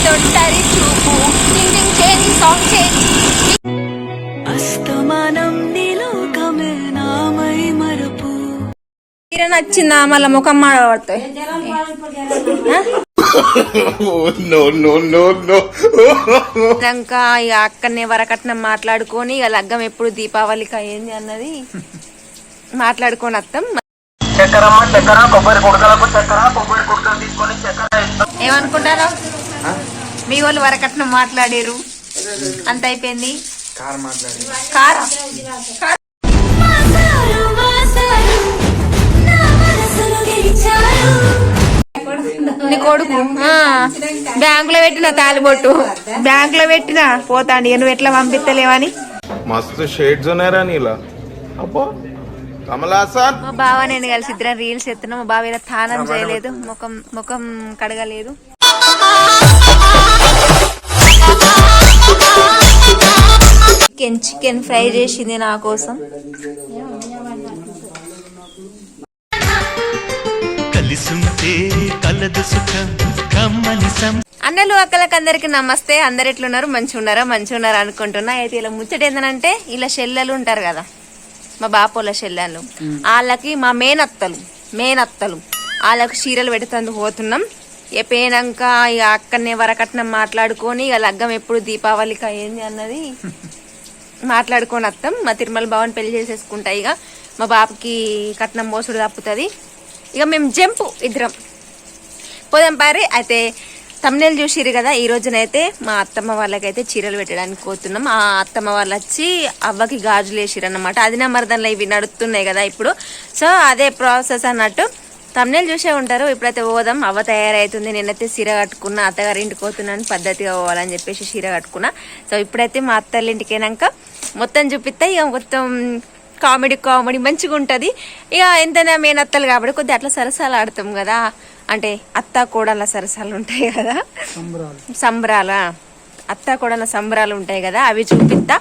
తొట్టరి చూపు టింగ్ change song change అస్తమానం నీలోకమే నామై మరపు నచ్చిందా మళ్ళా ముఖం మాడబడతాయి ఇంకా ఇక అక్కడనే వరకట్నం మాట్లాడుకొని ఇక లగ్గం ఎప్పుడు దీపావళికి అయ్యింది అన్నది మాట్లాడుకొని వస్తాం. ఏమనుకుంటారా మీ వాళ్ళు వరకట్నం మాట్లాడారు అంత అయిపోయింది. కార్ నీ కొడుకు బ్యాంకులో పెట్టిన తాలిబొట్టు బ్యాంకులో పెట్టినా పోతాండి. నువ్వు ఎట్లా పంపిస్తలేవని మస్తు షేడ్స్ ఉన్నారా నీలా. అబ్బో కమలాసన్ మా బావ నేను కలిసి ఇద్దరం రీల్స్ ఎత్తున్నాం. మా బావ ఇలా తానం చేయలేదు, ముఖం కడగలేదు. చికెన్ ఫ్రై చేసింది నా కోసం. అన్నలు అక్కలకి అందరికి నమస్తే. అందరు ఎట్లున్నారు? మంచిగా ఉన్నారా అనుకుంటున్నా. అయితే ఇలా ముచ్చట ఏంటంటే ఇలా చెల్లెలు ఉంటారు కదా, మా బాపోళ్ళ చెల్లెలు, వాళ్ళకి మా మేనత్తలు వాళ్ళకి చీరలు పెడుతందుకు పోతున్నాం. పోయినాక ఇక అక్కడనే వరకట్నం మాట్లాడుకొని ఇక లగ్గం ఎప్పుడు దీపావళికి అయ్యింది అన్నది మాట్లాడుకొని వస్తాం. మా తిరుమల బావని పెళ్లి చేసేసుకుంటా. ఇక మా బాపుకి కట్నం మోసుడు తప్పుతుంది. ఇక మేము జంపు ఇద్దరం పోదాం పారి. అయితే తమ్నేలు చూసిరు కదా, ఈ రోజునైతే మా అత్తమ్మ వాళ్ళకైతే చీరలు పెట్టడానికి పోతున్నాం. ఆ అత్తమ్మ వాళ్ళు వచ్చి అవ్వకి గాజులు వేసిరు అన్నమాట. అది నా మరదన్లో ఇవి నడుస్తున్నాయి కదా ఇప్పుడు. సో అదే ప్రాసెస్ అన్నట్టు తమ్నేలు చూసే ఉంటారు. ఇప్పుడైతే పోదాం. అవ్వ తయారైతుంది. నేనైతే చీర కట్టుకున్నా, అత్తగారి ఇంటికి పోతున్నాను, పద్ధతిగా పోవాలని చెప్పేసి చీర కట్టుకున్నా. సో ఇప్పుడైతే మా అత్తల ఇంటికి అయినాక మొత్తం చూపిస్తా. ఇక మొత్తం కామెడీ మంచిగా ఉంటుంది. ఇక ఎంతైనా మేనత్తలు కాబట్టి కొద్దిగా అట్లా సరసాలు ఆడతాం కదా, అంటే అత్త కోడళ్ళ సరసాలు ఉంటాయి కదా, సంబరాల అత్త కోడళ్ళ సంబరాలు ఉంటాయి కదా, అవి చూపిస్తా.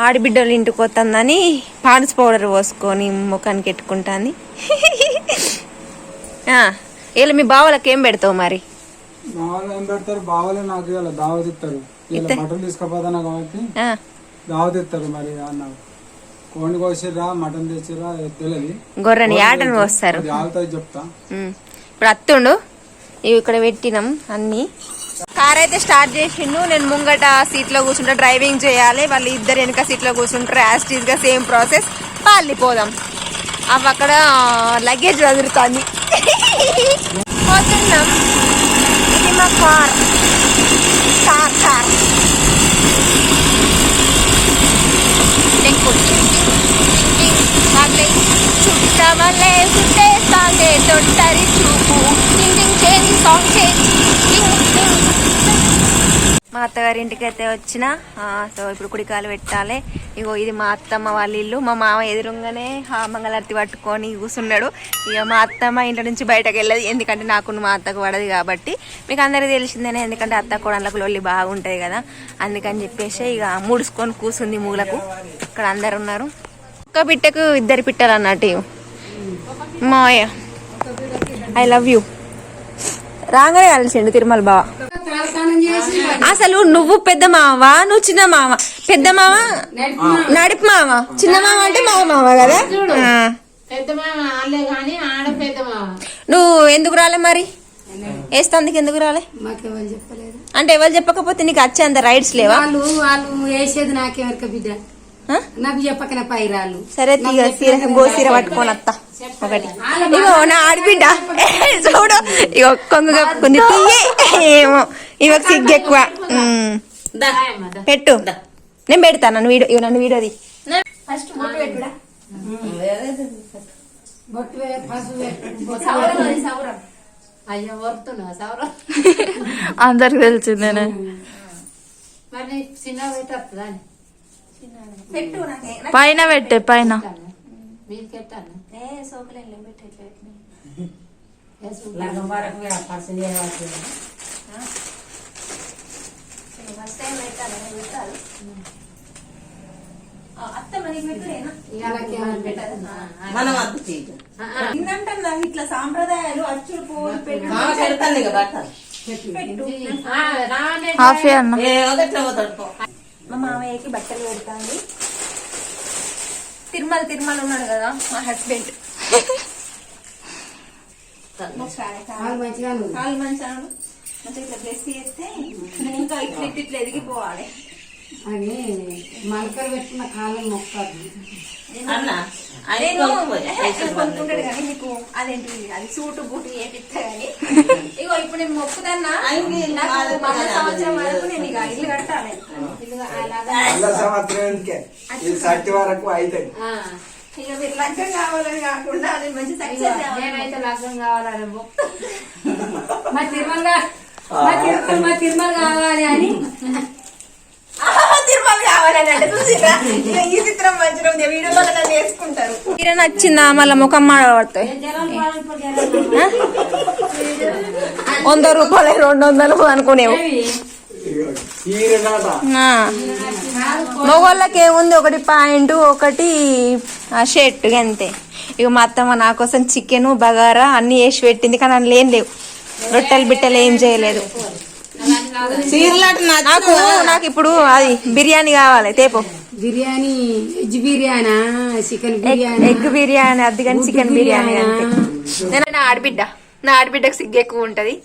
ఆడబిడ్డలు ఇంటికి పోతుందని పాన్స్ పౌడర్ పోసుకొని ముఖానికి పెట్టుకుంటాను. వీళ్ళు మీ బావలకు ఏం పెడతావు మరి? గొర్రెని ఆటను వస్తారు. ఇప్పుడు అత్తుండు ఇవి ఇక్కడ పెట్టినాం అన్ని. కార్ అయితే స్టార్ట్ చేసిండు. నేను ముంగట సీట్ లో కూర్చుంటా, డ్రైవింగ్ చేయాలి. వాళ్ళు ఇద్దరు వెనక సీట్ లో కూర్చుంటారు. యాస్టీజ్ గా సేమ్ ప్రాసెస్. వెళ్ళిపోదాం. అవి అక్కడ లగేజ్ వదులుతుంది. పోతున్నాం. ఇది మా కార్. చుట్టమలే సుట్టే సాగే తొట్టరి చూపు టింగ్ చేంజ్ సాంగ్ చేంజ్. మా అత్తగారి ఇంటికి అయితే వచ్చిన. సో ఇప్పుడు కుడికాలు పెట్టాలి. ఇగో ఇది మా అత్తమ్మ వాళ్ళ ఇల్లు. మా మామ ఎదురుగానే మంగళారతి పట్టుకొని కూర్చున్నాడు. ఇక మా అత్తమ్మ ఇంట్లో నుంచి బయటకు వెళ్ళదు, ఎందుకంటే నాకు మా అత్తకు పడదు కాబట్టి. మీకు అందరికీ తెలిసిందేనే, ఎందుకంటే అత్త కోడళ్ళకు లొల్లి బాగుంటుంది కదా, అందుకని చెప్పేసి ఇక ముడుచుకొని కూర్చుంది మూలకు. ఇక్కడ అందరు ఉన్నారు. ఒక్క పిట్టకు ఇద్దరు పిట్టలు అన్నట్టు. మాయ ఐ లవ్ యూ రాగానే కలిసిండు తిరుమల బావ. అసలు నువ్వు పెద్ద మావా, నువ్వు చిన్న మావ? పెద్ద మావ నడిపి మావ, చిన్న మావ అంటే మా మావ కదా. నువ్వు ఎందుకు రాలే మరి? వేస్తాందుకు ఎందుకు రాలే అంటే ఎవరు చెప్పకపోతే నీకు వచ్చే అంత రైట్స్ లేవా? నాకు చెప్పకనే పైరాలు. సరే గోసీర పట్టుకొని వస్తా ఒకటి. ఇగో నా ఆడబిడ్డ చూడు, ఇగో కొంగు కప్పుకుంది. ఏమో ఇవకు సిగ్గు ఎక్కువ. పెట్టు, నేను పెడతాను. నన్ను వీడియోది ఫస్ట్ అందరికి తెలిసిందేనే. పైన పెట్టే పైన ఇట్లా సాంప్రదాయాలు అచ్చులు పోలు పెడతాను. హాఫ్ అన్న మా మామయ్యకి బట్టలు పెడతాంది. తిరుమల ఉన్నాడు కదా మా హస్బెండ్. వాళ్ళు మంచిగా ఉంది. కాలు మంచిగా ఇట్లా డ్రెస్ చేస్తే ఇంకా ఇట్లా ఎదిగిపోవాలి అని మలకలు పెట్టుకున్న కాలం మొక్కదు. కొనుక్కుంటాడు కానీ మీకు అదేంటి అది సూటు బూటు ఏపిస్తా కానీ ఇగో ఇప్పుడు నేను మొక్కుదన్నా మన సంవత్సరం వరకు నేను ఇక ఇల్లు కట్టాలి. ఇక మీరు లగ్గం కావాలని కాకుండా అది మంచి సక్సెస్. నేనైతే లగ్గం కావాలని మా తిరుమల కావాలి అని తిరుమల కావాలని అంటే చూసిరా ఈ చిత్రం మంచిగా ఉంది. వీడియోలో నన్ను వేసుకుంటారు. చీర నచ్చిందా మళ్ళీ ముఖం మాడబడతాయి. 100 రూపాయలు 200 అనుకునేవు. మగోళ్ళకి ఏముంది, ఒకటి పాయింట్ ఒకటి షర్ట్ అంతే. ఇక మా అత్తమ్మ నా కోసం చికెన్ బగారా అన్ని వేసి పెట్టింది, కానీ అందులో ఏం లేవు. రొట్టెలు బిట్టెలు ఏం చేయలేదు. నాకు ఇప్పుడు అది బిర్యానీ కావాలి. తేపో biryani, veg biryani, chicken biryani, egg biryani అది కానీ చికెన్ బిర్యానీ అంతే. నేను నా ఆడబిడ్డకు సిగ్గు ఎక్కువ ఉంటది.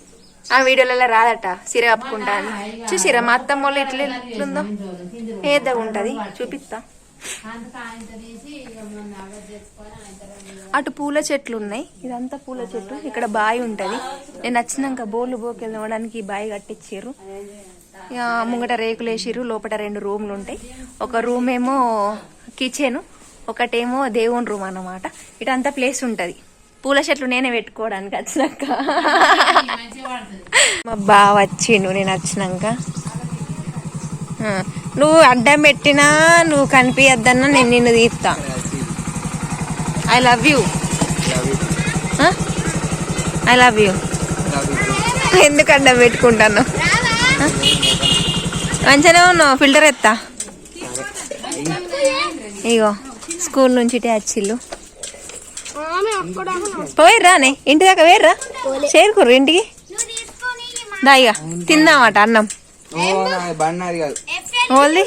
ఆ వీడియోలలో రాదట సిర కప్పుకుంటా అని. చూసిరా మా అత్తమ్మ వాళ్ళు ఎట్లుందో ఏదో ఉంటది. చూపిస్తా. అటు పూల చెట్లు ఉన్నాయి. ఇదంతా పూల చెట్టు. ఇక్కడ బావి ఉంటది. నేను వచ్చినాక బోకెళ్ళి ఇవ్వడానికి బావి కట్టించారు. ముంగట రేకులు వేసిర్రు. లోపల 2 రూమ్లు ఉంటాయి. ఒక రూమ్ ఏమో కిచెన్, ఒకటేమో దేవుని రూమ్ అన్నమాట. ఇటంతా ప్లేస్ ఉంటది. పూల చెట్లు నేనే పెట్టుకోవడానికి వచ్చినాక. మా బావ వచ్చిండు నేను వచ్చినాక. నువ్వు అడ్డం పెట్టినా నువ్వు కనిపించద్దన్నా నేను నిన్ను తీస్తా. I love you. I love you. ఎందుకు అడ్డం పెట్టుకుంటాను? మంచిగానే ఉన్నావు. ఫిల్టర్ ఎత్తా. ఇగో స్కూల్ నుంచి ఇటే వచ్చిల్లు. పోయిర్రానే ఇంటి దాకా వేర్రా చేరుకుర్రు ఇంటికి. దాయిగా తిందామట అన్నం. ఓల్ది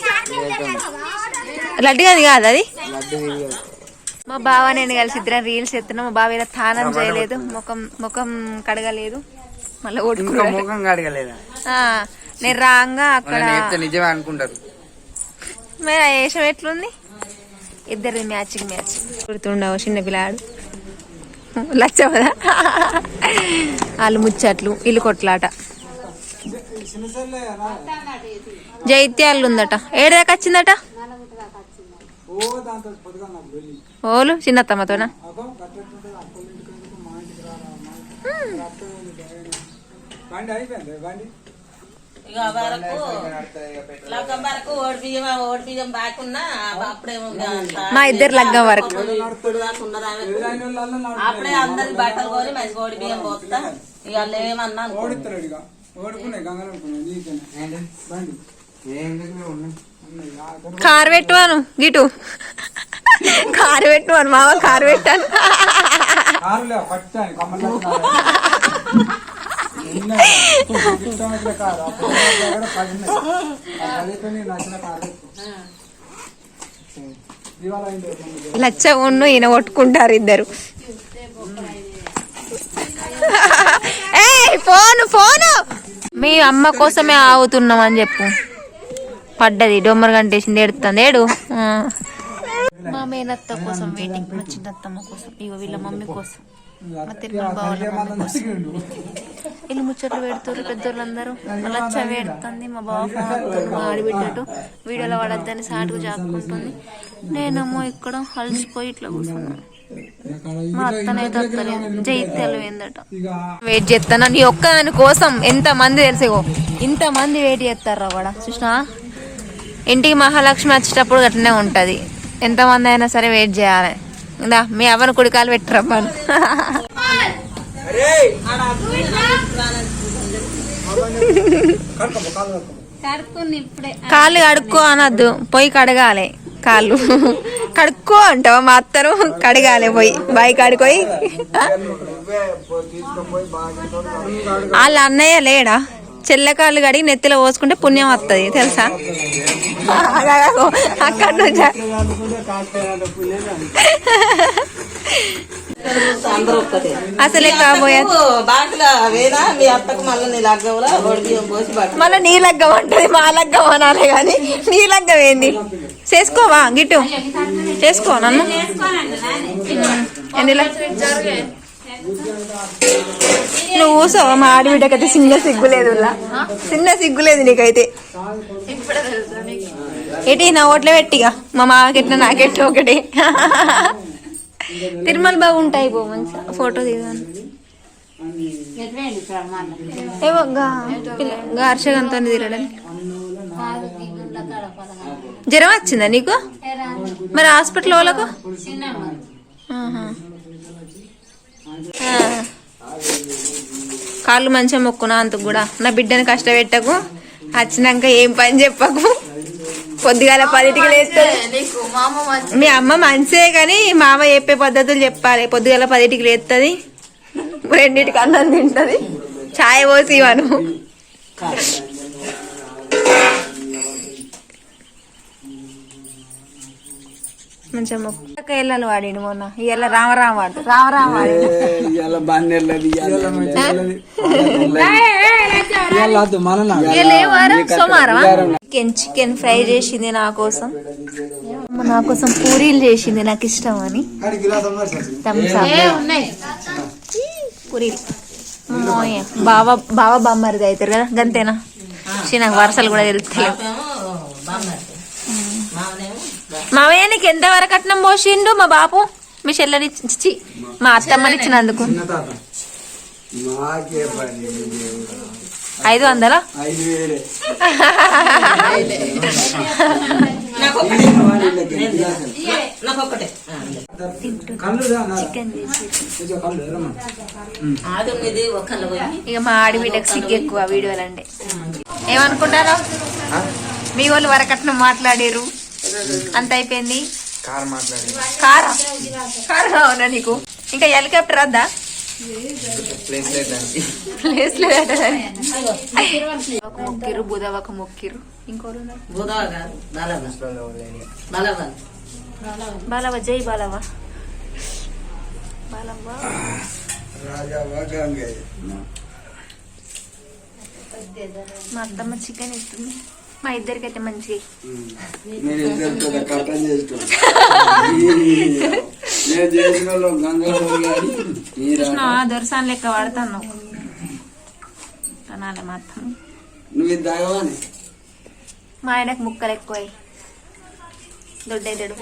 లడ్డుగా కాదు అది. మా బావ నేను కలిసి ఇద్దరం రీల్స్ ఎత్తున్నాం. మా బావ ఏదో తానం చేయలేదు, ముఖం కడగలేదు, మళ్ళీ నేను రాంగా అక్కడ నిజమే అనుకుంటారు. మరి ఆ వేషం ఎట్లుంది? ఇద్దరిది మ్యాచింగ్ గుర్తుండవు. చిన్న పిల్లాడు లచ్చవదా వాళ్ళు ముచ్చట్లు ఇల్లు కొట్లాట. జైత్యాలు ఉందట. ఏడాక వచ్చిందట ఓలు చిన్నత్తమ్మతోనా? మా ఇద్దరు లగ్గం వరకు అప్పుడే అందరి బట్టలు కొని మంచి ఓడి బియ్యం పోతా. ఇక ఏమన్నా కారు పెట్టువాను గిటు. కారు పెట్టువాను మామ. కారు పెట్టాను. లచ్చ ఉన్ను ఈయన కొట్టుకుంటారు ఇద్దరు. ఫోను మీ అమ్మ కోసమే ఆగుతున్నాం అని చెప్పు. పడ్డది డొమ్మర్ గంటేసింది. ఏడుతుంది. ఏడు మా మేనత్త కోసం వెయిటింగ్. మా చిన్నత్తమ్మ కోసం. ఇగో వీళ్ళ మమ్మీ కోసం, మా తిరుమల బావుల మమ్మీ కోసం ఇల్లు ముచ్చట్లు పెడుతారు పెద్దోళ్ళందరూ. లచ్చ పెడుతుంది. మా బావ ఫోన్ మా ఆడిబిడ్డటు వీడియోలో పడద్దని సాటుకు జాక్కుంటుంది. నేనేమో ఇక్కడ అలసిపోయి ఇట్లా కూర్చున్నాను. మా అత్తనైతే అత్తలేదు. జైత్యాలు ఏందట వెయిట్ చేస్తాను. నీ ఒక్కదాని కోసం ఎంత మంది తెలిసేగో ఇంత మంది వెయిట్ చేస్తారా కూడా. చూసినా ఇంటికి మహాలక్ష్మి వచ్చేటప్పుడు అట్లనే ఉంటది. ఎంతమంది అయినా సరే వెయిట్ చేయాలి. ఇందా మీ అవ్వను కుడికాలు పెట్టరమ్మను. కాళ్ళు కడుక్కో అనద్దు, పోయి కడగాలి. కాళ్ళు కడుక్కో అంటావా? మా అత్తరు కడగాలి పోయి బాయి కాడిపోయి. వాళ్ళ అన్నయ్య లేడా చెల్లెకాళ్ళు గడిగి నెత్తిలో పోసుకుంటే పుణ్యం వస్తుంది తెలుసా అక్కడ నుంచి అందరూ ఒక్కటే అసలే కాబోయే బాటలో వేనా మీ అత్తకు మళ్ళీ నీ లగ్గంలో ఓడి బియ్యం పోసి బట్ట మళ్ళీ నీ లగ్గం అంటది మా లగ్గం అనాలి కానీ నీ లగ్గం ఏంది చేసుకోవా గిట్టు చేసుకో నన్ను ఎన్ని నువ్వు కూసావా మా ఆడబిడ్డకైతే చిన్న సిగ్గులేదు చిన్న సిగ్గులేదు నీకైతే ఎటి నా ఓట్లో పెట్టిగా మా మాకెట్లా నాకెట్లా ఒకటి తిరుమల బాగుంటాయి పో మంచి ఫోటో దిగాను ఏమో హర్షగంతో తిరగడానికి జ్వరం వచ్చిందా నీకు మరి హాస్పిటల్ వాళ్ళకు కాళ్ళు మంచిగా మొక్కునా అంతకు కూడా నా బిడ్డని కష్టపెట్టకు వచ్చినాక ఏం పని చెప్పకు పొద్దుగాల 10కి లేస్తుంది మీ అమ్మ మంచిదే కానీ మామ చెప్పే పద్ధతులు చెప్పాలి పొద్దుగాల 10కి లేస్తుంది 2ంటికి అన్నం తింటది ఛాయ్ పోసి ఇవ్వను మంచిగా మొక్క ఇళ్ళలు వాడిను మొన్న ఇవాళ రామరామ వాడు రామరామ వాడిను సోమవారం చికెన్ ఫ్రై చేసింది నా కోసం పూరీలు చేసింది నాకు ఇష్టం అని పూరీలు బావ బామ్మరిది అవుతారు కదా గంతేనా నాకు వరుసలు కూడా తెలుస్తాయి మామయ్య నీకు ఎంత వరకు కట్నం పోసిండు మా బాపు మీ చెల్లని మా అత్తమ్మని ఇచ్చినందుకు 500 చికెన్ ఇక మా ఆడిబిడ్డకు సిగ్గు ఎక్కువ వీడియోలు అంటే ఏమనుకుంటారా మీ వాళ్ళు వరకట్నం మాట్లాడారు అంత అయిపోయింది కార్ అవునా నీకు ఇంకా హెలికాప్టర్ వద్దా ప్లేస్ లేదట మొక్కిరు బుధవక మొక్కిరు ఇంకోరు బాలవ జై బాలవ బాలవ మా అత్తమ్మ చికెన్ ఇస్తుంది మా ఇద్దరికైతే మంచిగా దొరసాన్ లెక్క వాడతాను తనాలి మా అత్తమ్మ మా ఆయనకు ముక్కలు ఎక్కువ దొడ్డైతాడు